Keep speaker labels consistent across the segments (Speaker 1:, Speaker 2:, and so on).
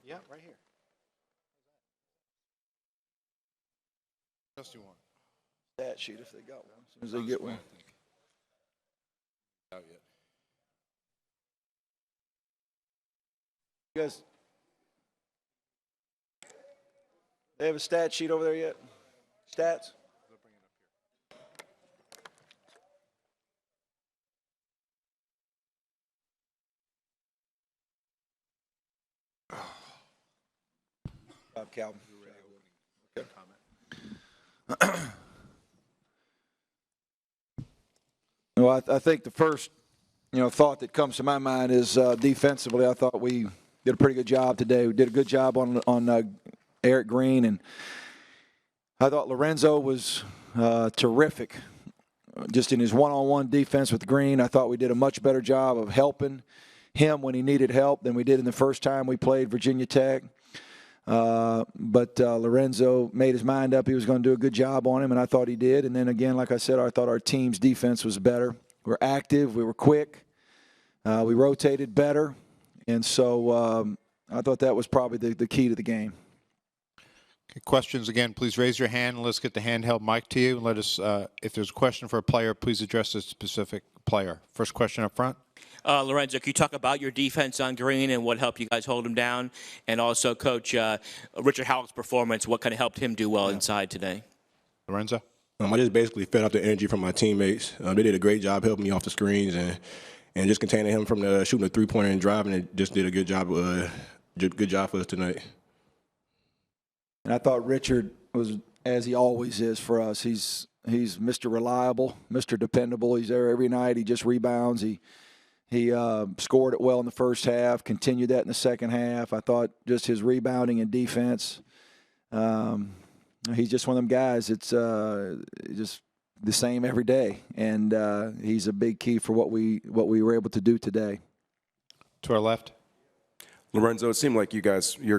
Speaker 1: Yeah, right here.
Speaker 2: Just one.
Speaker 3: Stat sheet if they got one. As soon as they get one.
Speaker 2: Out yet.
Speaker 3: You guys, they have a stat sheet over there yet? Stats? Calvin. Okay. Well, I think the first, thought that comes to my mind is defensively. I thought we did a pretty good job today. We did a good job on Eric Green, and I thought Lorenzo was terrific. Just in his one-on-one defense with Green, I thought we did a much better job of helping him when he needed help than we did in the first time we played Virginia Tech. But Lorenzo made his mind up he was going to do a good job on him, and I thought he did. And then again, like I said, I thought our team's defense was better. We were active, we were quick, we rotated better, and so I thought that was probably the key to the game.
Speaker 2: Okay, questions again, please raise your hand and let's get the handheld mic to you. Let us, if there's a question for a player, please address a specific player. First question up front.
Speaker 4: Lorenzo, can you talk about your defense on Green and what helped you guys hold him down? And also, Coach, Richard Howell's performance, what kind of helped him do well inside today?
Speaker 2: Lorenzo?
Speaker 5: I just basically fed off the energy from my teammates. They did a great job helping me off the screens and just containing him from the shooting a three-pointer and driving. It just did a good job for us tonight.
Speaker 3: And I thought Richard was, as he always is for us, he's Mr. Reliable, Mr. Dependable. He's there every night. He just rebounds. He scored it well in the first half, continued that in the second half. I thought just his rebounding and defense, he's just one of them guys. It's just the same every day, and he's a big key for what we were able to do today.
Speaker 2: To our left.
Speaker 6: Lorenzo, it seemed like your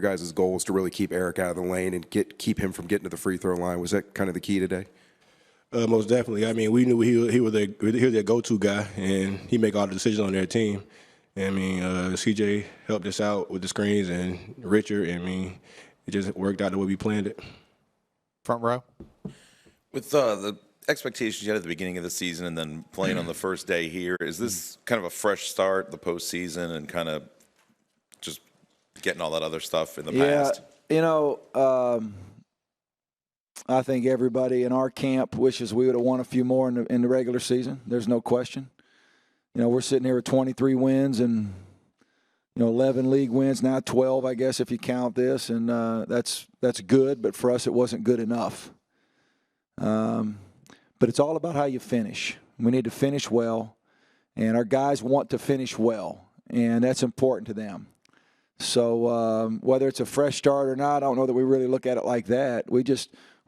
Speaker 6: guys' goal was to really keep Eric out of the lane and keep him from getting to the free throw line. Was that kind of the key today?
Speaker 5: Most definitely. I mean, we knew he was their go-to guy, and he make all the decisions on their team. I mean, CJ helped us out with the screens, and Richard. I mean, it just worked out the way we planned it.
Speaker 2: Front row.
Speaker 7: With the expectations you had at the beginning of the season and then playing on the first day here, is this kind of a fresh start, the postseason, and kind of just getting all that other stuff in the past?
Speaker 3: Yeah, I think everybody in our camp wishes we would have won a few more in the regular season. There's no question. We're sitting here with 23 wins and 11 league wins, now 12, I guess, if you count this, and that's good. But for us, it wasn't good enough. But it's all about how you finish. We need to finish well, and our guys want to finish well, and that's important to them. So whether it's a fresh start or not, I don't know that we really look at it like that.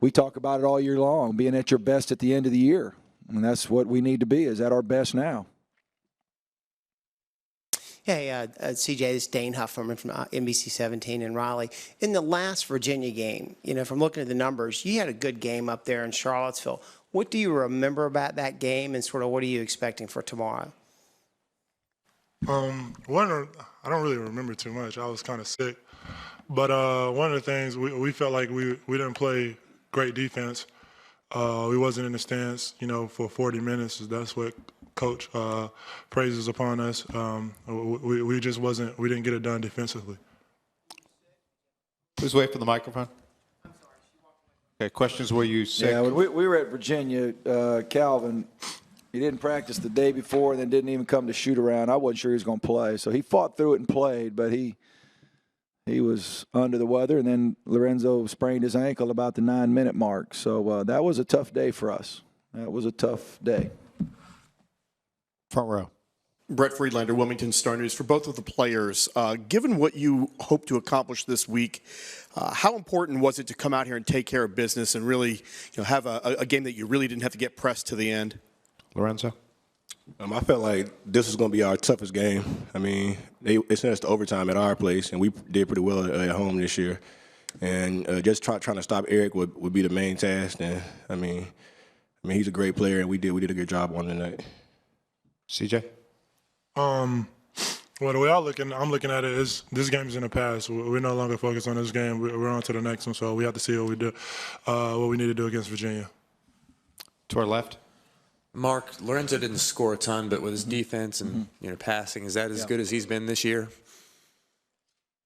Speaker 3: We talk about it all year long, being at your best at the end of the year. And that's what we need to be, is at our best now.
Speaker 8: Hey, CJ, this is Dane Huffman from NBC 17 in Raleigh. In the last Virginia game, from looking at the numbers, you had a good game up there in Charlottesville. What do you remember about that game, and sort of what are you expecting for tomorrow?
Speaker 9: I don't really remember too much. I was kind of sick. But one of the things, we felt like we didn't play great defense. We wasn't in the stance, for 40 minutes. That's what Coach praises upon us. We didn't get it done defensively.
Speaker 2: Please wait for the microphone. Okay, questions were you sick?
Speaker 3: Yeah, when we were at Virginia, Calvin, he didn't practice the day before and then didn't even come to shoot around. I wasn't sure he was going to play. So he fought through it and played, but he was under the weather, and then Lorenzo sprained his ankle about the 9-minute mark. So that was a tough day for us. That was a tough day.
Speaker 2: Front row.
Speaker 10: Brett Friedlander, Wilmington Star News. For both of the players, given what you hope to accomplish this week, how important was it to come out here and take care of business and really have a game that you really didn't have to get pressed to the end?
Speaker 2: Lorenzo?
Speaker 5: I felt like this was going to be our toughest game. I mean, they sent us to overtime at our place, and we did pretty well at home this year. And just trying to stop Eric would be the main task. And I mean, he's a great player, and we did a good job on tonight.
Speaker 2: CJ?
Speaker 9: Well, the way I'm looking at it is this game's in the past. We're no longer focused on this game. We're on to the next one. So we have to see what we do, what we need to do against Virginia.
Speaker 2: To our left.
Speaker 1: Mark, Lorenzo didn't score a ton, but with his defense and passing, is that as good as he's been this year?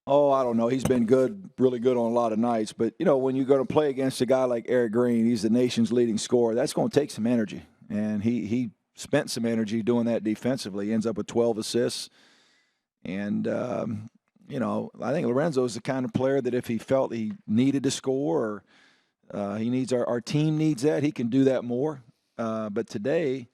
Speaker 3: Oh, I don't know. He's been good, really good on a lot of nights. But, when you're going to play against a guy like Eric Green, he's the nation's leading scorer, that's going to take some energy. And he spent some energy doing that defensively. He ends up with 12 assists. And, I think Lorenzo's the kind of player that if he felt he needed to score or he needs our team needs that, he can do that more. But today,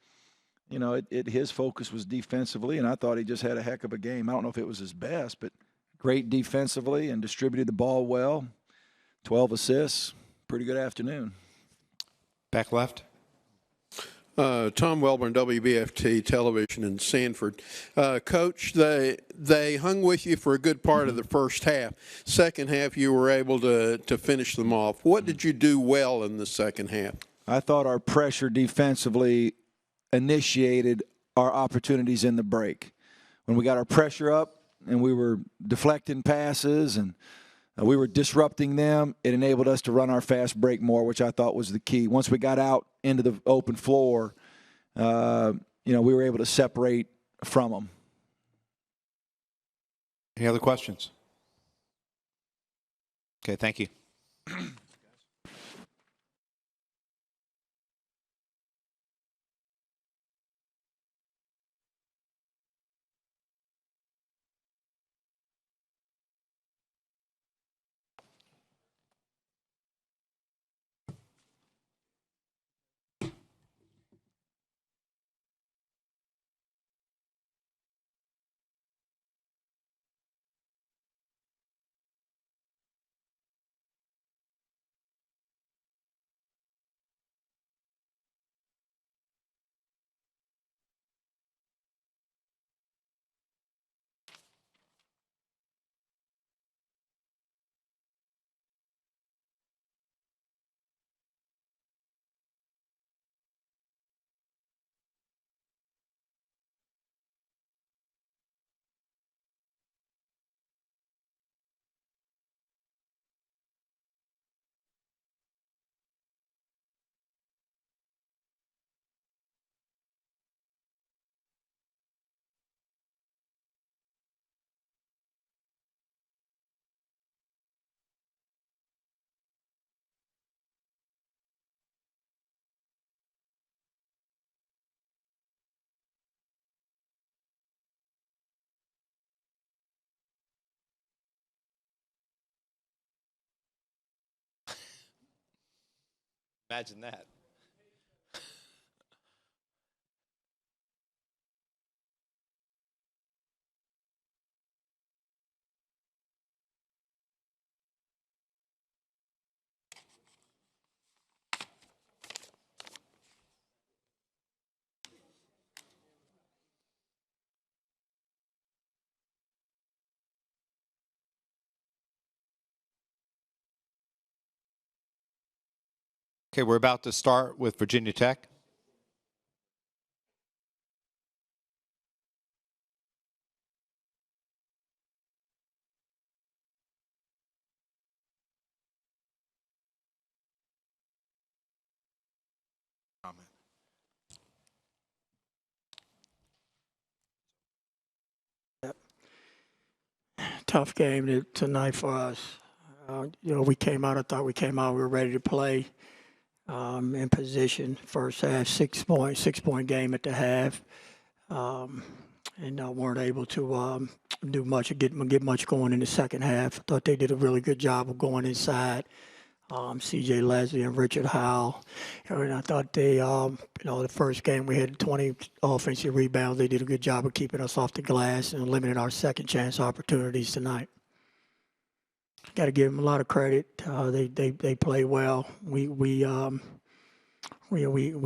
Speaker 3: his focus was defensively, and I thought he just had a heck of a game. I don't know if it was his best, but great defensively and distributed the ball well. 12 assists. Pretty good afternoon.
Speaker 2: Back left.
Speaker 11: Tom Welborn, WBFT Television in Sanford. Coach, they hung with you for a good part of the first half. Second half, you were able to finish them off. What did you do well in the second half?
Speaker 3: I thought our pressure defensively initiated our opportunities in the break. When we got our pressure up and we were deflecting passes and we were disrupting them, it enabled us to run our fast break more, which I thought was the key. Once we got out into the open floor, we were able to separate from them.
Speaker 2: Any other questions? Okay, thank you. Imagine that. Okay, we're about to start with Virginia Tech.
Speaker 12: Tough game tonight for us. We came out, I thought we came out, we were ready to play in position. First half, 6-point game at the half. And weren't able to do much or get much going in the second half. I thought they did a really good job of going inside. C.J. Leslie and Richard Howell. And I thought they, the first game we had 20 offensive rebounds. They did a good job of keeping us off the glass and limiting our second chance opportunities tonight. Got to give them a lot of credit. They played well. We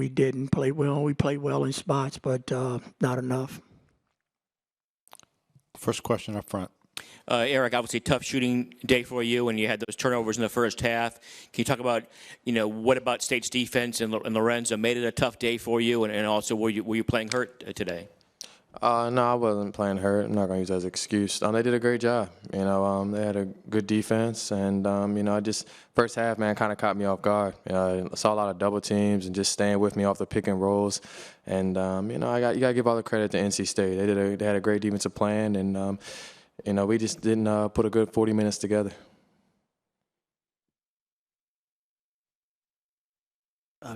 Speaker 12: didn't play well. We played well in spots, but not enough.
Speaker 2: First question up front.
Speaker 4: Eric, obviously tough shooting day for you, and you had those turnovers in the first half. Can you talk about, what about State's defense and Lorenzo made it a tough day for you, and also were you playing hurt today?
Speaker 13: No, I wasn't playing hurt. I'm not going to use that as an excuse. They did a great job. They had a good defense, and I just first half, man, kind of caught me off guard. I saw a lot of double teams and just staying with me off the pick and rolls. And you got to give all the credit to NC State. They had a great defensive plan, and we just didn't put a good 40 minutes together.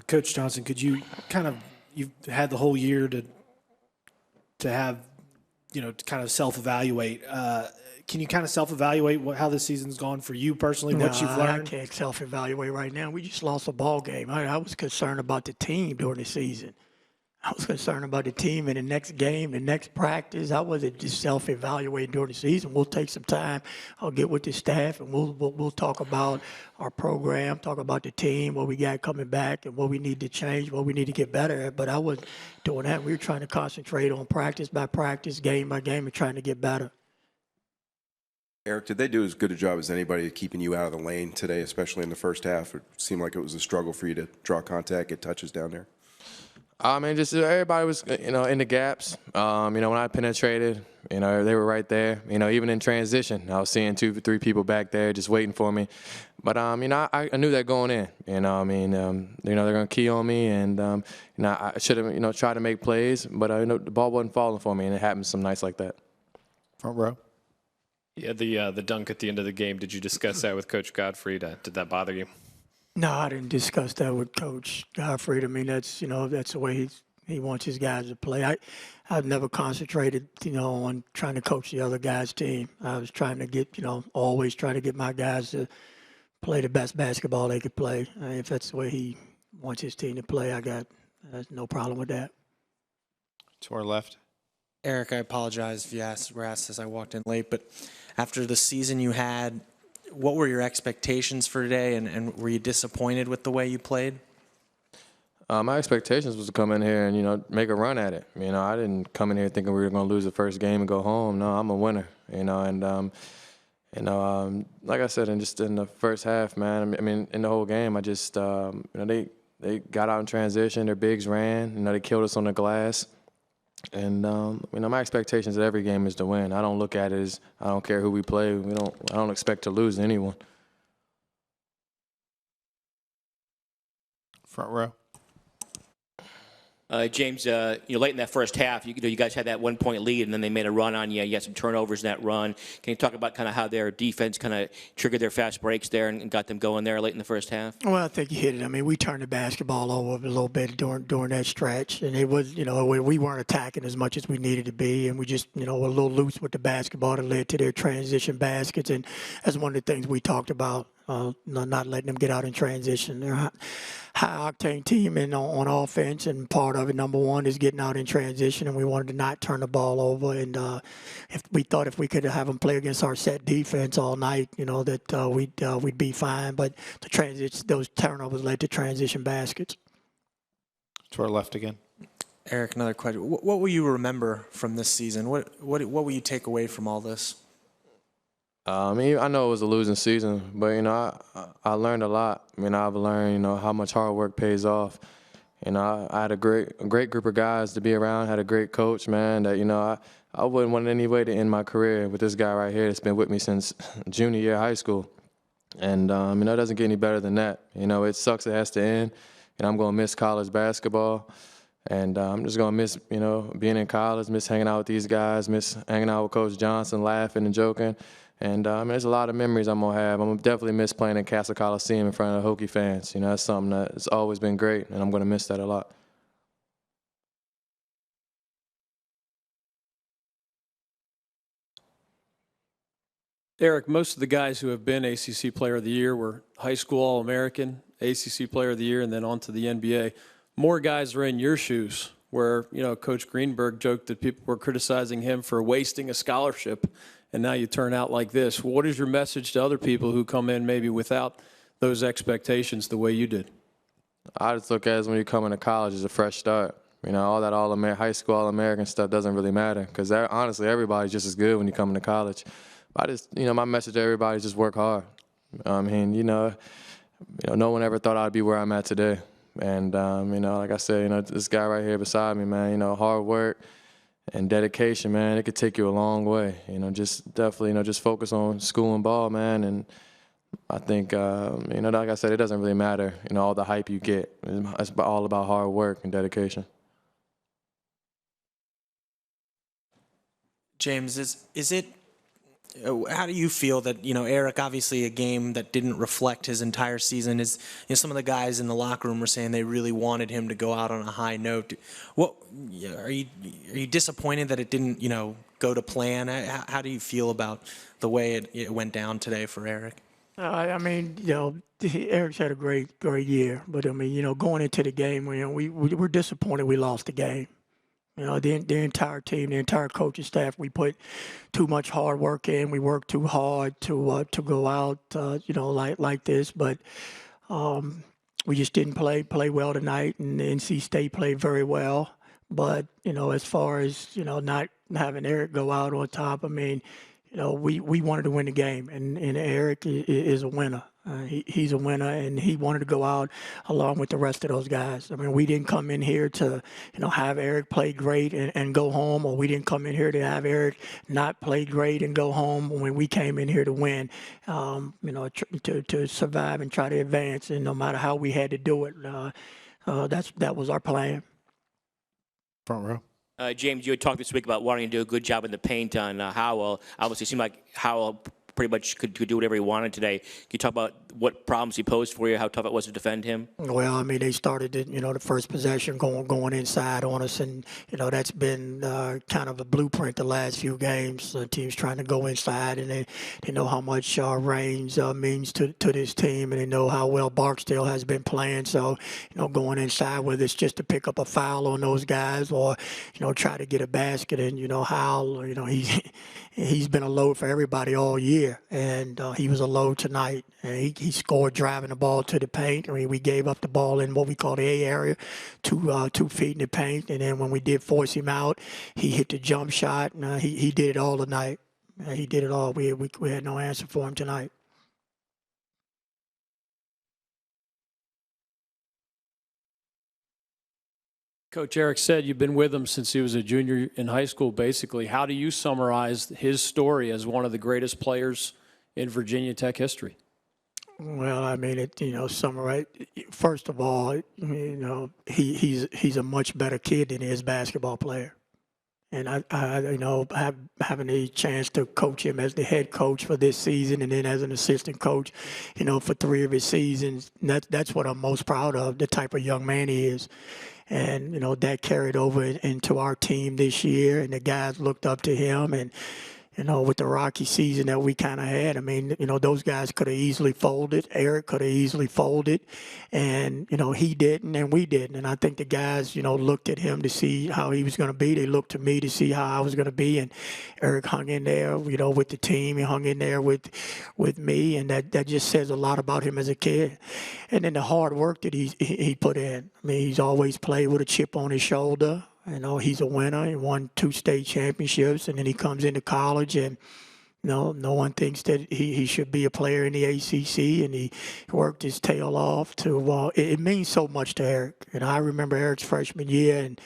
Speaker 14: Coach Johnson, could you you've had the whole year to have, to kind of self-evaluate. Can you kind of self-evaluate how this season's gone for you personally, what you've learned?
Speaker 12: I can't self-evaluate right now. We just lost a ball game. I was concerned about the team during the season. I was concerned about the team in the next game, the next practice. I wasn't just self-evaluating during the season. We'll take some time. I'll get with the staff, and we'll talk about our program, talk about the team, what we got coming back, and what we need to change, what we need to get better at. But I wasn't doing that. We were trying to concentrate on practice by practice, game by game, and trying to get better.
Speaker 6: Eric, did they do as good a job as anybody keeping you out of the lane today, especially in the first half? It seemed like it was a struggle for you to draw contact, get touches down there.
Speaker 13: Just everybody was, in the gaps. When I penetrated, they were right there. Even in transition, I was seeing 2 or 3 people back there just waiting for me. But, I knew that going in. They're going to key on me, and, I should have, tried to make plays. But, the ball wasn't falling for me, and it happened some nights like that.
Speaker 2: Front row.
Speaker 15: Yeah, the dunk at the end of the game, did you discuss that with Coach Godfrey? Did that bother you?
Speaker 12: No, I didn't discuss that with Coach Godfrey. I mean, that's the way he wants his guys to play. I've never concentrated, on trying to coach the other guy's team. I was trying to get, always try to get my guys to play the best basketball they could play. If that's the way he wants his team to play, I got no problem with that.
Speaker 2: To our left.
Speaker 16: Eric, I apologize if you were asked as I walked in late, but after the season you had, what were your expectations for today, and were you disappointed with the way you played?
Speaker 13: My expectations was to come in here and, make a run at it. I didn't come in here thinking we were going to lose the first game and go home. No, I'm a winner, like I said, just in the first half, man, in the whole game, I just, they got out in transition, their bigs ran, they killed us on the glass. And, my expectations at every game is to win. I don't look at it as I don't care who we play. I don't expect to lose anyone.
Speaker 2: Front row.
Speaker 4: James, late in that first half, you guys had that 1-point lead, and then they made a run on you. You had some turnovers in that run. Can you talk about kind of how their defense kind of triggered their fast breaks there and got them going there late in the first half?
Speaker 12: Well, I think you hit it. We turned the basketball over a little bit during that stretch, and it was, we weren't attacking as much as we needed to be, and we just, were a little loose with the basketball that led to their transition baskets, and that's one of the things we talked about. Not letting them get out in transition. They're a high-octane team on offense, and part of it, number one, is getting out in transition, and we wanted to not turn the ball over. And if we could have them play against our set defense all night, that we'd be fine. But those turnovers led to transition baskets.
Speaker 2: To our left again.
Speaker 16: Eric, another question. What will you remember from this season? What will you take away from all this?
Speaker 13: I know it was a losing season, but, I learned a lot. I've learned, how much hard work pays off. I had a great group of guys to be around, had a great coach, man, that, I wouldn't want any way to end my career with this guy right here that's been with me since junior year of high school. And, it doesn't get any better than that. It sucks it has to end, and I'm going to miss college basketball. And I'm just going to miss, being in college, miss hanging out with these guys, miss hanging out with Coach Johnson, laughing and joking. And there's a lot of memories I'm going to have. I'm going to definitely miss playing in Castle Coliseum in front of the Hokie fans. That's something that's always been great, and I'm going to miss that a lot.
Speaker 17: Eric, most of the guys who have been ACC Player of the Year were high school All-American, ACC Player of the Year, and then on to the NBA. More guys are in your shoes, where, Coach Greenberg joked that people were criticizing him for wasting a scholarship, and now you turn out like this. What is your message to other people who come in maybe without those expectations the way you did?
Speaker 13: I just look at it when you come into college as a fresh start. All that high school All-American stuff doesn't really matter, because honestly, everybody's just as good when you come into college. I just, my message to everybody is just work hard. No one ever thought I'd be where I'm at today. And, like I said, this guy right here beside me, man, hard work, and dedication, man, it could take you a long way. Just definitely, just focus on school and ball, man. And I think, like I said, it doesn't really matter, all the hype you get. It's all about hard work and dedication.
Speaker 16: James, is it? How do you feel that Eric? Obviously, a game that didn't reflect his entire season. Is some of the guys in the locker room were saying they really wanted him to go out on a high note. What are you disappointed that it didn't go to plan? How do you feel about the way it went down today for Eric?
Speaker 12: I mean, Eric's had a great year, but I mean, going into the game, we were disappointed we lost the game. The entire team, the entire coaching staff, we put too much hard work in. We worked too hard to go out, like this. But we just didn't play well tonight, and NC State played very well. But as far as not having Eric go out on top, I mean, we wanted to win the game, and Eric is a winner. He's a winner, and he wanted to go out along with the rest of those guys. I mean, we didn't come in here to, have Eric play great and go home, or we didn't come in here to have Eric not play great and go home. When we came in here to win, to survive and try to advance, and no matter how we had to do it, that was our plan.
Speaker 2: Front row.
Speaker 4: James, you had talked this week about wanting to do a good job in the paint on Howell. Obviously, it seemed like Howell pretty much could do whatever he wanted today. Can you talk about what problems he posed for you, how tough it was to defend him?
Speaker 12: Well, I mean, they started, the first possession going inside on us, and, that's been kind of a blueprint the last few games. Teams trying to go inside, and they know how much range means to this team, and they know how well Barksdale has been playing. So, going inside, whether it's just to pick up a foul on those guys or, try to get a basket, and, Howell, he's been a load for everybody all year, and he was a load tonight. And he scored driving the ball to the paint. I mean, we gave up the ball in what we call the A area, 2 feet in the paint. And then when we did force him out, he hit the jump shot. And he did it all tonight. He did it all. We had no answer for him tonight.
Speaker 17: Coach Eric said you've been with him since he was a junior in high school, basically. How do you summarize his story as one of the greatest players in Virginia Tech history?
Speaker 12: Well, I mean, summarize. First of all, he's a much better kid than he is basketball player. And having a chance to coach him as the head coach for this season, and then as an assistant coach, for 3 of his seasons, that's what I'm most proud of, the type of young man he is. And, that carried over into our team this year, and the guys looked up to him. And, with the rocky season that we kind of had, I mean, those guys could have easily folded. Eric could have easily folded. And, he didn't and we didn't. And I think the guys, looked at him to see how he was going to be. They looked to me to see how I was going to be. And Eric hung in there, with the team. He hung in there with me. And that just says a lot about him as a kid. And then the hard work that he put in. I mean, he's always played with a chip on his shoulder. He's a winner. He won 2 state championships, and then he comes into college, and no one thinks that he should be a player in the ACC, and he worked his tail off to. It means so much to Eric. I remember Eric's freshman year, and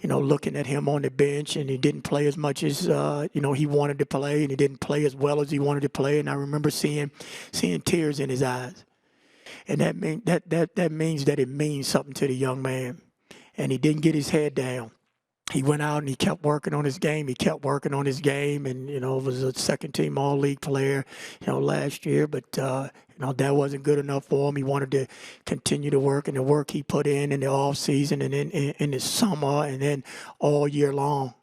Speaker 12: looking at him on the bench, and he didn't play as much as he wanted to play, and he didn't play as well as he wanted to play, and I remember seeing tears in his eyes, and that means that it means something to the young man, and he didn't get his head down. He went out and he kept working on his game. And, was a second-team All-League player, last year. But, that wasn't good enough for him. He wanted to continue to work, and the work he put in the off-season and in the summer and then all year long.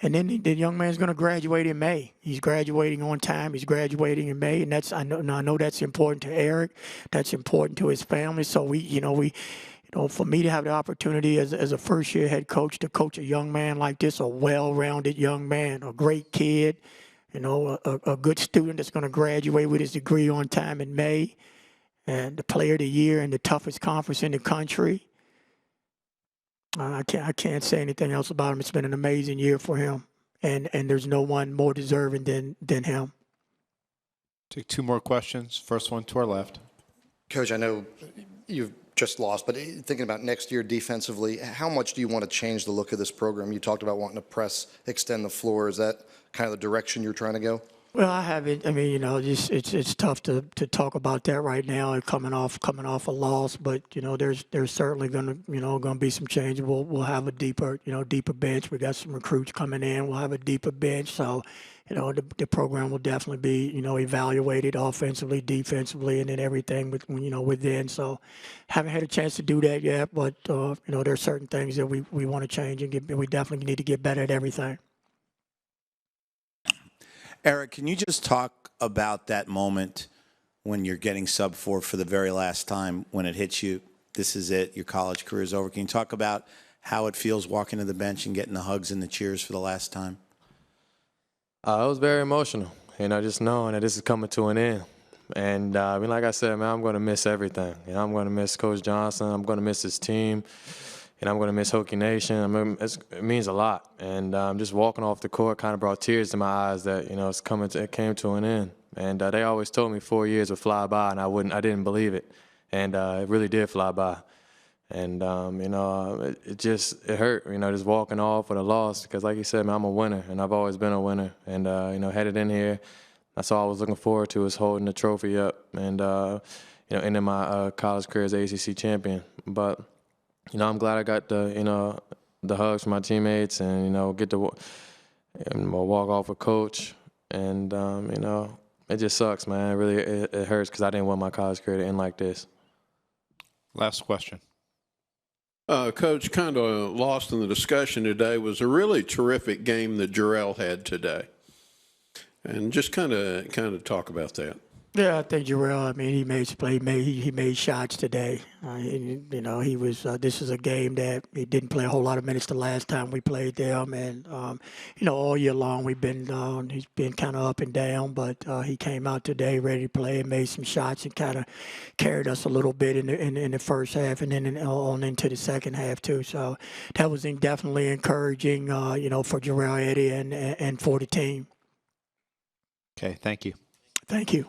Speaker 12: And then the young man's going to graduate in May. He's graduating on time. He's graduating in May, and I know that's important to Eric. That's important to his family. So for me to have the opportunity as a first-year head coach to coach a young man like this, a well-rounded young man, a great kid, a good student that's going to graduate with his degree on time in May, and the player of the year in the toughest conference in the country. I can't say anything else about him. It's been an amazing year for him, and there's no one more deserving than him.
Speaker 2: Take 2 more questions. First one to our left.
Speaker 18: Coach, I know you've just lost, but thinking about next year defensively, how much do you want to change the look of this program? You talked about wanting to press, extend the floor. Is that kind of the direction you're trying to go?
Speaker 12: Well, I haven't. I mean, you know, it's tough to talk about that right now, coming off a loss. But you know, there's certainly gonna be some change. We'll have a deeper bench. We got some recruits coming in. We'll have a deeper bench. So, you know, the program will definitely be evaluated offensively, defensively, and then everything within. So, haven't had a chance to do that yet. But you know, there are certain things that we want to change and we definitely need to get better at everything.
Speaker 19: Eric, can you just talk about that moment when you're getting sub-4 for the very last time, when it hits you, this is it, your college career is over? Can you talk about how it feels walking to the bench and getting the hugs and the cheers for the last time?
Speaker 13: It was very emotional, just knowing that this is coming to an end. And I mean, like I said, man, I'm going to miss everything. I'm going to miss Coach Johnson. I'm going to miss his team. And I'm going to miss Hokie Nation. I mean, it means a lot. And just walking off the court kind of brought tears to my eyes that, it came to an end. And they always told me 4 years would fly by, and I didn't believe it. And it really did fly by. And, it hurt, just walking off with a loss. Because like you said, man, I'm a winner, and I've always been a winner. And, headed in here, that's all I was looking forward to, is holding the trophy up and, ending my college career as ACC champion. But I'm glad I got the hugs from my teammates and, get to walk off with Coach. And, it just sucks, man. It really it hurts because I didn't want my college career to end like this.
Speaker 2: Last question.
Speaker 11: Coach, kind of lost in the discussion today was a really terrific game that Jarrell had today. And just kind of talk about that.
Speaker 12: Yeah, I think Jarrell, I mean, he made play. He made shots today. He was. This is a game that he didn't play a whole lot of minutes the last time we played them, and all year long he's been kind of up and down, but he came out today ready to play and made some shots and kind of carried us a little bit in the first half and then on into the second half too. So that was definitely encouraging, for Jarrell Eddie and for the team.
Speaker 2: Okay, thank you.
Speaker 12: Thank you.